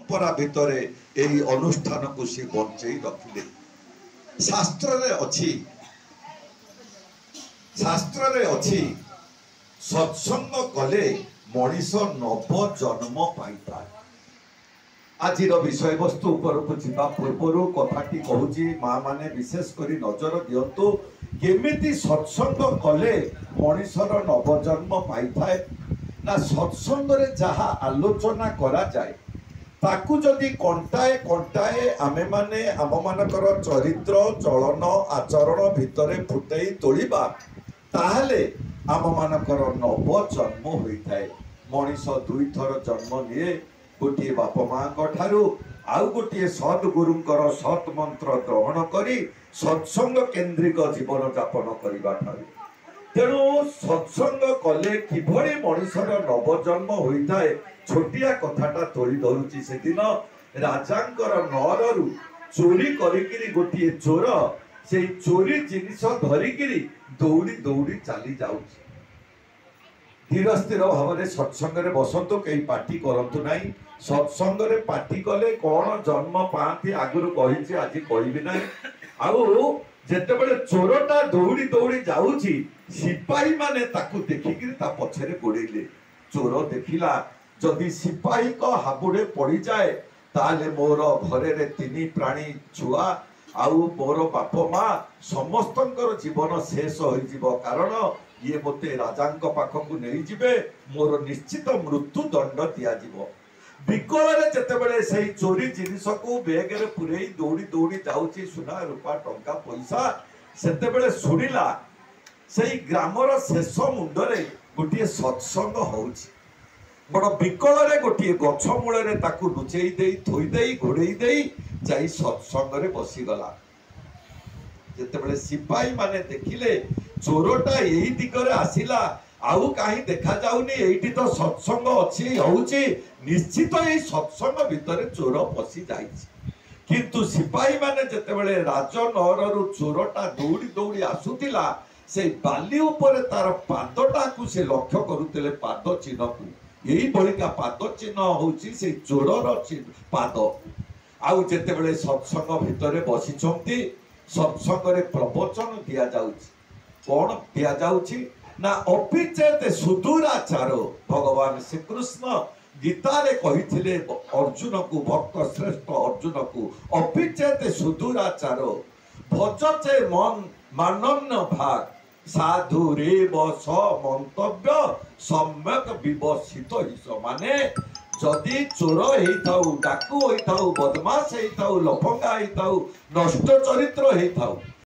परंपरा भितर यही अनुष्ठान को सी बंचई रखिले। शास्त्र रे अच्छी सत्संग कले मनीष नव जन्म पाइता। आज विषय वस्तु उपरकू जावा पूर्वर कथाटी कहूँ माँ माने विशेष करी नजर दियंतु केमिति सत्संग कले मनीषर नवजन्म पाई थाए ना सत्संग रे जहा आलोचना करा जाए ताकू जदि कंटाए कंटाए आमे माने आम मानकर चरित्र चलन आचरण भितरे फुटई तोलिबा ताहले आम मानकर नव जन्म होइथाए। मनीष दुई थर जन्म निये गोटे बाप माँ ठारू आउ गोटे सद्गुरुंकर सत् मंत्र ग्रहण करी सत्संग केन्द्रिक जीवन यापन करबा ठारू। तेणु सत्संग कले किभଳି मनीषर नवजन्म होता है छोटिया कथाटा तोली धरुची। से दिन राजांकर नररु चोरी करिकिरी गोटे चोर से चोरी जिनिस धरिकिरी दौड़ी दौड़ी चली जाउची। धीर स्थिर भाव में सत्संग रे बसंतु कई पार्टी करंतु नहीं। सत्संग रे पार्टी कले कौन जन्म पाती आगुरु कहिछि आज कहबी नहीं। आउ जेतेबेले चोरटा दौड़ी दौड़ी जाउची सिपाही माने ताकू देखिकिरी ता पछरे गोड़ेले। चोर देखिला जदि सिपाही को हाबुड़े पड़ी जाए ताले मोर घरे रे तीन प्राणी छुआ आउ मोर बाप माँ समस्तंकर जीवन शेष हो जिवो। कारण ये मते राजांक पाखकू नहीं जिबे मोर निश्चित मृत्यु दंड दिया जिवो। विकल रे जेतेबेले सेही चोरी जिनिस को बैग रे पुरेई दौड़ी दौड़ी जाउची सुना रूपा टंका पैसा सेतेबेले सुनिला सेही ग्रामर शेष मुंडरे गोटे सत्संग होउची। बड़ विकल रे गोटे गछ मूल रे ताकू लुचेई देई थोई देई घोड़ेई देई जाई सत्संग रे बसी गला। जेतेबेले सिपाही माने देखिले चोरटा यही दिगरे आसिला आउ कहीं देखा जाउनी एठी तो सत्संग अछि होउची निश्चित यही सत्संग भितर चोर पसी जाइछि। किंतु सिपाही माने जेतेबेले राजनहररु चोरटा दौड़ी दौड़ी आसुतिला से बाली ऊपर तार पादटा को से लक्ष्य करुतिले पाद चिन्ह को यही बलिका पाद चिन्ह होउची से चोरर पाद। आउ जेतेबेले सत्संग भितर बसिछंती सत्संग रे प्रवचन दिया जाउची। कौन दिया जाउची ना अपिचेत सुदूराचार। भगवान श्री कृष्ण गीता रे कहिथिले अर्जुन को भक्त श्रेष्ठ अर्जुन को अपिचेत सुदूराचार भजचे मन मानन्य भाग साधु रे बस मंतव्य सम्यक विवसित हिस। माने जदि चोर हेइथाउ डाकू हेइथाउ बदमाश हेइथाउ लफंगा हेइथाउ नष्ट चरित्र हेइथाउ